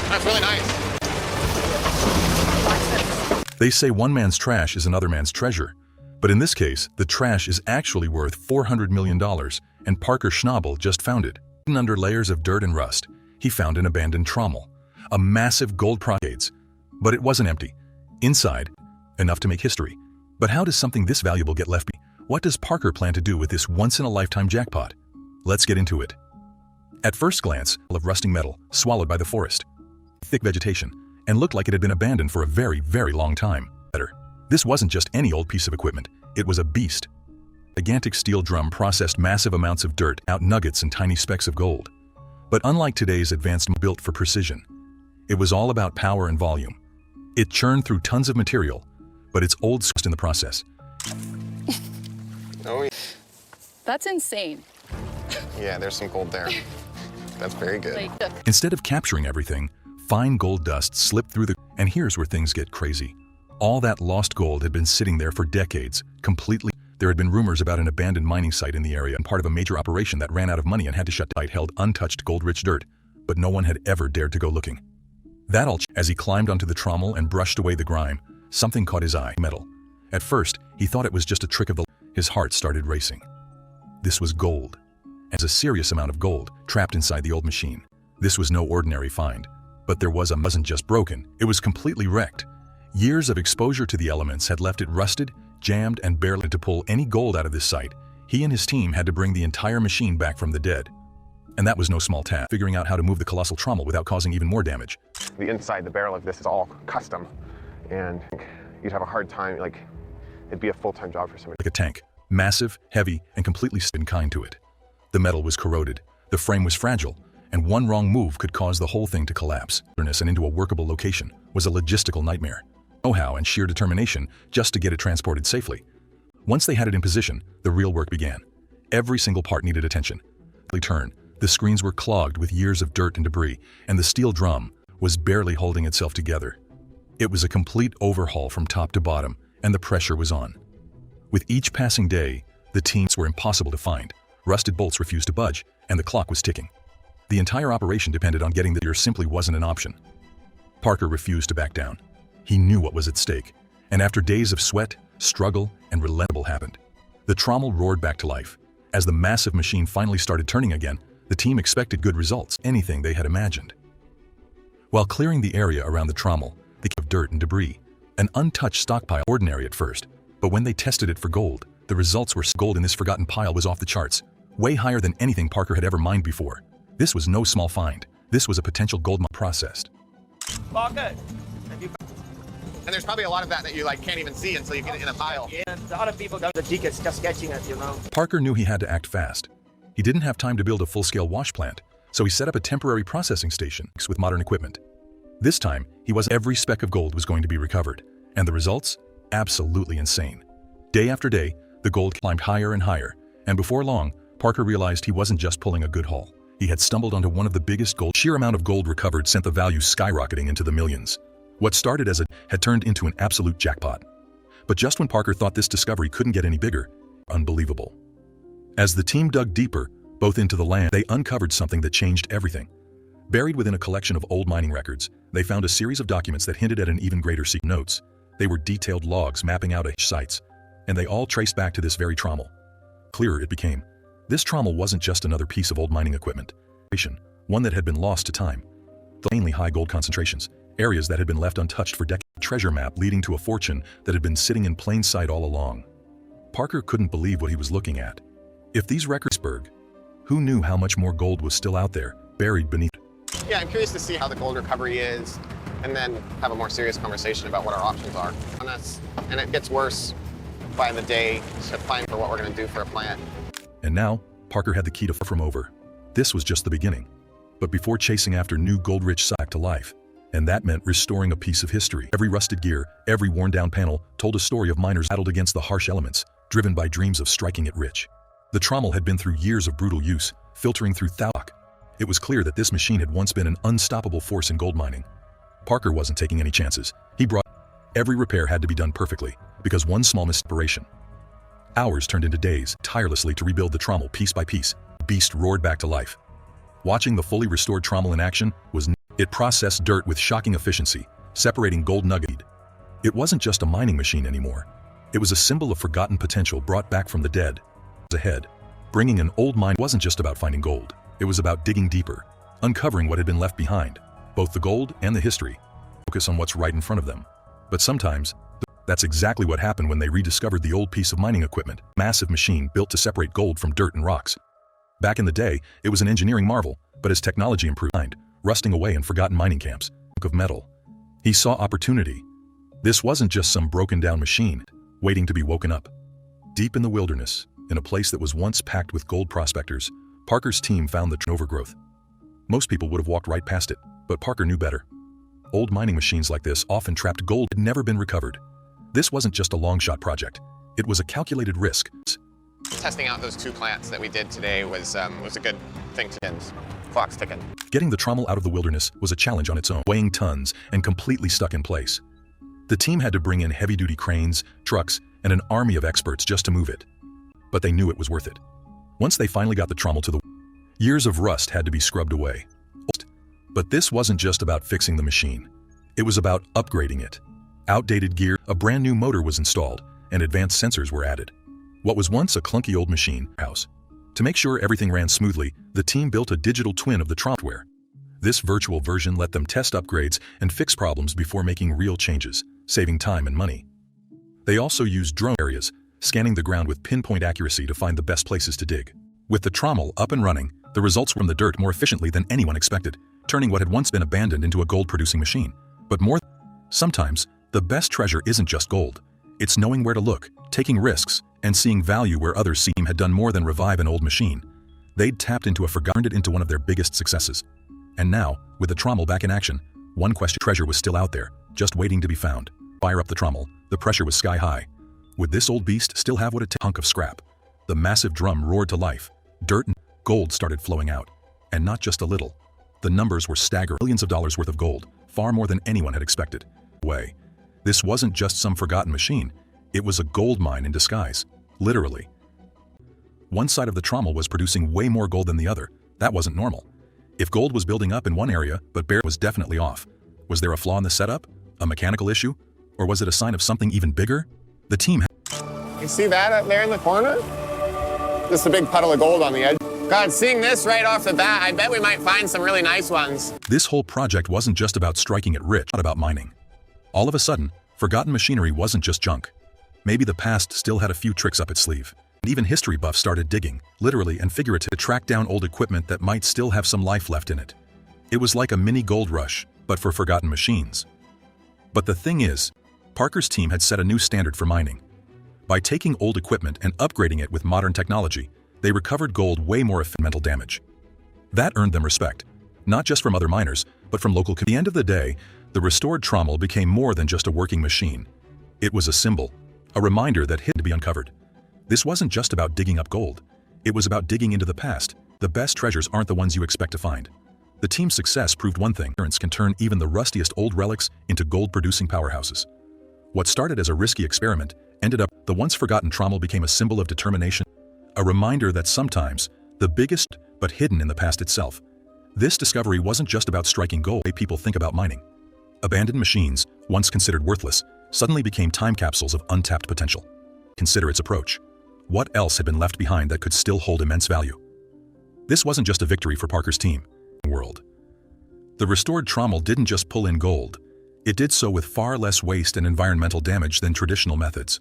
That's really nice. They say one man's trash is another man's treasure. But in this case, the trash is actually worth $400 million, and Parker Schnabel just found it. Hidden under layers of dirt and rust, he found an abandoned trommel, a massive gold procades. But it wasn't empty. Inside, enough to make history. But how does something this valuable get left behind? What does Parker plan to do with this once-in-a-lifetime jackpot? Let's get into it. At first glance, of rusting metal, swallowed by the forest. Thick vegetation, and looked like it had been abandoned for a very, very long time. Better. This wasn't just any old piece of equipment, it was a beast. A gigantic steel drum processed massive amounts of dirt, out nuggets and tiny specks of gold. But unlike today's advanced built for precision, it was all about power and volume. It churned through tons of material, but it's old in the process. Oh, yeah. That's insane. Yeah, there's some gold there. That's very good. Instead of capturing everything, fine gold dust slipped through the... And here's where things get crazy. All that lost gold had been sitting there for decades, completely... There had been rumors about an abandoned mining site in the area and part of a major operation that ran out of money and had to shut down. It held untouched gold-rich dirt, but no one had ever dared to go looking. That all... As he climbed onto the trommel and brushed away the grime, something caught his eye. Metal. At first, he thought it was just a trick of the... His heart started racing. This was gold. As a serious amount of gold trapped inside the old machine. This was no ordinary find. But there wasn't just broken, it was completely wrecked. Years of exposure to the elements had left it rusted, jammed, and barely to pull any gold out of this site. He and his team had to bring the entire machine back from the dead. And that was no small task, figuring out how to move the colossal trommel without causing even more damage. The inside, the barrel of this is all custom, and you'd have a hard time, like, it'd be a full-time job for somebody. Like a tank, massive, heavy, and completely kind to it. The metal was corroded, the frame was fragile, and one wrong move could cause the whole thing to collapse. And into a workable location was a logistical nightmare. Know-how and sheer determination just to get it transported safely. Once they had it in position, the real work began. Every single part needed attention. The screens were clogged with years of dirt and debris, and the steel drum was barely holding itself together. It was a complete overhaul from top to bottom, and the pressure was on. With each passing day, the teams were impossible to find. Rusted bolts refused to budge, and the clock was ticking. The entire operation depended on getting the gear simply wasn't an option. Parker refused to back down. He knew what was at stake, and after days of sweat, struggle, and relentless happened. The trommel roared back to life. As the massive machine finally started turning again, the team expected good results, anything they had imagined. While clearing the area around the trommel, they of dirt and debris, an untouched stockpile, ordinary at first, but when they tested it for gold, the results were gold in this forgotten pile was off the charts, way higher than anything Parker had ever mined before. This was no small find. This was a potential gold mine processed. Parker, And there's probably a lot of that you like can't even see until you get it in a pile. yeah, the other people got the tickets just sketching it, you know. Parker knew he had to act fast. He didn't have time to build a full-scale wash plant, so he set up a temporary processing station with modern equipment. This time, every speck of gold was going to be recovered, and the results? Absolutely insane. Day after day, the gold climbed higher and higher, and before long, Parker realized he wasn't just pulling a good haul. He had stumbled onto one of the biggest gold. Sheer amount of gold recovered sent the value skyrocketing into the millions. What started as had turned into an absolute jackpot. But just when Parker thought this discovery couldn't get any bigger, unbelievable. As the team dug deeper, both into the land, they uncovered something that changed everything. Buried within a collection of old mining records, they found a series of documents that hinted at an even greater secret. Notes. They were detailed logs mapping out sites, and they all traced back to this very trommel. Clearer it became. This trommel wasn't just another piece of old mining equipment. One that had been lost to time. The mainly high gold concentrations, areas that had been left untouched for decades. Treasure map leading to a fortune that had been sitting in plain sight all along. Parker couldn't believe what he was looking at. If these records who knew how much more gold was still out there, buried beneath? Yeah, I'm curious to see how the gold recovery is, and then have a more serious conversation about what our options are on this. And it gets worse by the day to plan for what we're going to do for a plant. And now, Parker had the key to from over. This was just the beginning. But before chasing after new gold-rich sack to life, and that meant restoring a piece of history. Every rusted gear, every worn-down panel told a story of miners battled against the harsh elements, driven by dreams of striking it rich. The trommel had been through years of brutal use, filtering through thought. It was clear that this machine had once been an unstoppable force in gold mining. Parker wasn't taking any chances. Every repair had to be done perfectly, because one small misseparation. Hours turned into days, tirelessly to rebuild the trommel piece by piece. The beast roared back to life. Watching the fully restored trommel in action was It processed dirt with shocking efficiency, separating gold nuggets. It wasn't just a mining machine anymore. It was a symbol of forgotten potential brought back from the dead. Ahead, bringing an old mine wasn't just about finding gold. It was about digging deeper, uncovering what had been left behind, both the gold and the history. Focus on what's right in front of them. But sometimes, that's exactly what happened when they rediscovered the old piece of mining equipment, a massive machine built to separate gold from dirt and rocks. Back in the day, it was an engineering marvel, but as technology improved, rusting away in forgotten mining camps, of metal. He saw opportunity. This wasn't just some broken-down machine, waiting to be woken up. Deep in the wilderness, in a place that was once packed with gold prospectors, Parker's team found the overgrowth. Most people would have walked right past it, but Parker knew better. Old mining machines like this often trapped gold that had never been recovered. This wasn't just a long-shot project. It was a calculated risk. Testing out those 2 plants that we did today was a good thing to end. Clock's ticking. Getting the trommel out of the wilderness was a challenge on its own, weighing tons and completely stuck in place. The team had to bring in heavy-duty cranes, trucks, and an army of experts just to move it. But they knew it was worth it. Once they finally got the trommel to the years of rust had to be scrubbed away. But this wasn't just about fixing the machine. It was about upgrading it. Outdated gear, a brand new motor was installed, and advanced sensors were added. What was once a clunky old machine house. To make sure everything ran smoothly, the team built a digital twin of the trommel. This virtual version let them test upgrades and fix problems before making real changes, saving time and money. They also used drone areas, scanning the ground with pinpoint accuracy to find the best places to dig. With the trommel up and running, the results were from the dirt more efficiently than anyone expected, turning what had once been abandoned into a gold-producing machine. But sometimes, the best treasure isn't just gold. It's knowing where to look, taking risks, and seeing value where others seem had done more than revive an old machine. They'd tapped into turned it into one of their biggest successes. And now, with the trommel back in action, one question: treasure was still out there, just waiting to be found. Fire up the trommel, the pressure was sky high. Would this old beast still have what it took? Hunk of scrap. The massive drum roared to life. Dirt and gold started flowing out. And not just a little. The numbers were staggering. Millions of dollars worth of gold, far more than anyone had expected. This wasn't just some forgotten machine. It was a gold mine in disguise, literally. One side of the trommel was producing way more gold than the other. That wasn't normal. If gold was building up in one area, but bear was definitely off. Was there a flaw in the setup? A mechanical issue? Or was it a sign of something even bigger? The team You see that up there in the corner? Just a big puddle of gold on the edge. God, seeing this right off the bat, I bet we might find some really nice ones. This whole project wasn't just about striking it rich, not about mining. All of a sudden, forgotten machinery wasn't just junk. Maybe the past still had a few tricks up its sleeve. And even history buffs started digging, literally and figuratively, to track down old equipment that might still have some life left in it. It was like a mini gold rush, but for forgotten machines. But the thing is, Parker's team had set a new standard for mining. By taking old equipment and upgrading it with modern technology, they recovered gold way more efficient. Mental damage. That earned them respect, not just from other miners, but from local communities. At the end of the day, the restored trommel became more than just a working machine. It was a symbol, a reminder that had to be uncovered. This wasn't just about digging up gold. It was about digging into the past. The best treasures aren't the ones you expect to find. The team's success proved one thing: endurance can turn even the rustiest old relics into gold-producing powerhouses. What started as a risky experiment ended up, the once-forgotten trommel became a symbol of determination, a reminder that sometimes, the biggest, but hidden in the past itself. This discovery wasn't just about striking gold the way people think about mining. Abandoned machines, once considered worthless, suddenly became time capsules of untapped potential. Consider its approach. What else had been left behind that could still hold immense value? This wasn't just a victory for Parker's team. World. The restored trommel didn't just pull in gold. It did so with far less waste and environmental damage than traditional methods.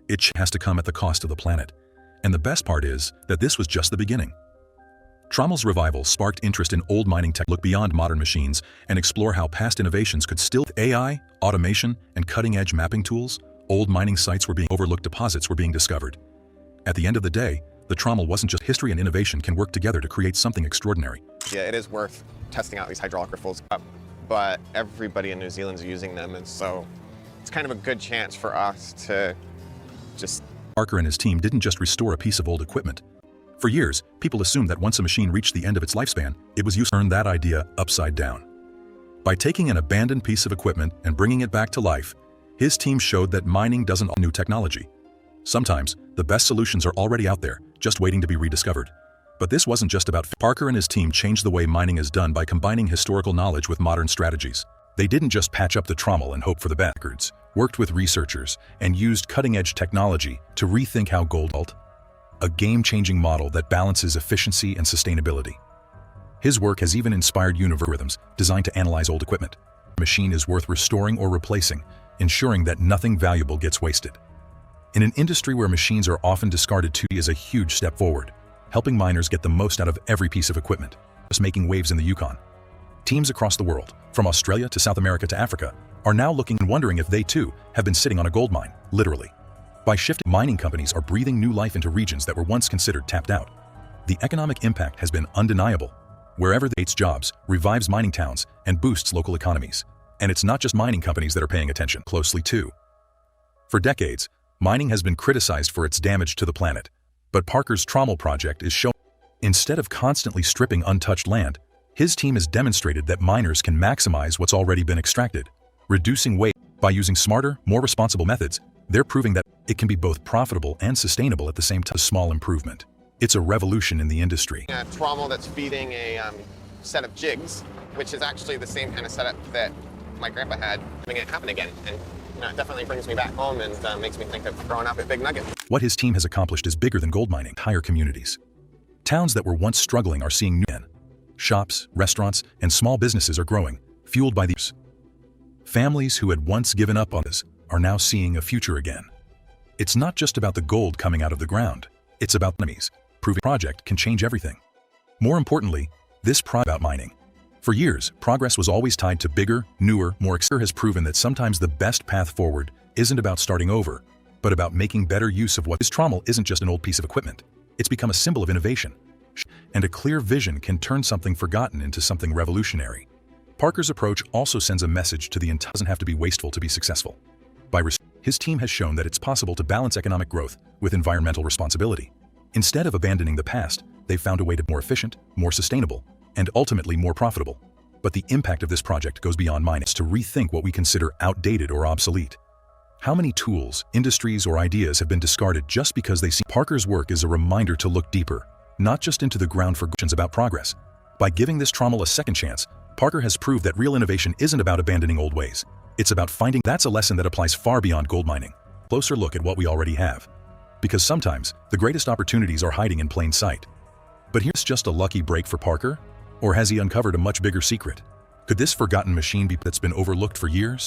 It has to come at the cost of the planet. And the best part is that this was just the beginning. Trommel's revival sparked interest in old mining tech. Look beyond modern machines and explore how past innovations could still. With AI, automation, and cutting-edge mapping tools, old mining sites were being overlooked, deposits were being discovered. At the end of the day, the trommel wasn't just history and innovation can work together to create something extraordinary. Yeah, it is worth testing out these hydraulic riffles, but everybody in New Zealand's using them, and so it's kind of a good chance for us to just... Parker and his team didn't just restore a piece of old equipment. For years, people assumed that once a machine reached the end of its lifespan, it was used to turn that idea upside down. By taking an abandoned piece of equipment and bringing it back to life, his team showed that mining doesn't need new technology. Sometimes, the best solutions are already out there, just waiting to be rediscovered. But this wasn't just about Parker and his team changed the way mining is done by combining historical knowledge with modern strategies. They didn't just patch up the trommel and hope for the best, worked with researchers, and used cutting-edge technology to rethink how gold built, a game-changing model that balances efficiency and sustainability. His work has even inspired algorithms designed to analyze old equipment. A machine is worth restoring or replacing, ensuring that nothing valuable gets wasted. In an industry where machines are often discarded, is a huge step forward, helping miners get the most out of every piece of equipment. Just making waves in the Yukon. Teams across the world, from Australia to South America to Africa, are now looking and wondering if they too have been sitting on a gold mine, literally. By shifting, mining companies are breathing new life into regions that were once considered tapped out. The economic impact has been undeniable. Wherever they creates jobs, revives mining towns, and boosts local economies. And it's not just mining companies that are paying attention closely too. For decades, mining has been criticized for its damage to the planet. But Parker's trommel project is showing, instead of constantly stripping untouched land, his team has demonstrated that miners can maximize what's already been extracted, reducing waste. By using smarter, more responsible methods, they're proving that it can be both profitable and sustainable at the same time. A small improvement. It's a revolution in the industry. A trommel that's feeding a set of jigs, which is actually the same kind of setup that my grandpa had, having it happen again. And it definitely brings me back home and makes me think of growing up at Big Nugget. What his team has accomplished is bigger than gold mining. Entire communities. Towns that were once struggling are seeing new men. Shops, restaurants, and small businesses are growing, fueled by these. Families who had once given up on this are now seeing a future again. It's not just about the gold coming out of the ground. It's about enemies. Proving project can change everything. More importantly, this about mining. For years, progress was always tied to bigger, newer, more has proven that sometimes the best path forward isn't about starting over, but about making better use of what this trommel isn't just an old piece of equipment. It's become a symbol of innovation. And a clear vision can turn something forgotten into something revolutionary. Parker's approach also sends a message to the entire doesn't have to be wasteful to be successful. His team has shown that it's possible to balance economic growth with environmental responsibility. Instead of abandoning the past, they've found a way to be more efficient, more sustainable, and ultimately more profitable. But the impact of this project goes beyond mining to rethink what we consider outdated or obsolete. How many tools, industries, or ideas have been discarded just because they see Parker's work is a reminder to look deeper, not just into the ground for questions about progress. By giving this trommel a second chance, Parker has proved that real innovation isn't about abandoning old ways. It's about finding. That's a lesson that applies far beyond gold mining. Closer look at what we already have. Because sometimes, the greatest opportunities are hiding in plain sight. But here's just a lucky break for Parker? Or has he uncovered a much bigger secret? Could this forgotten machine be that's been overlooked for years?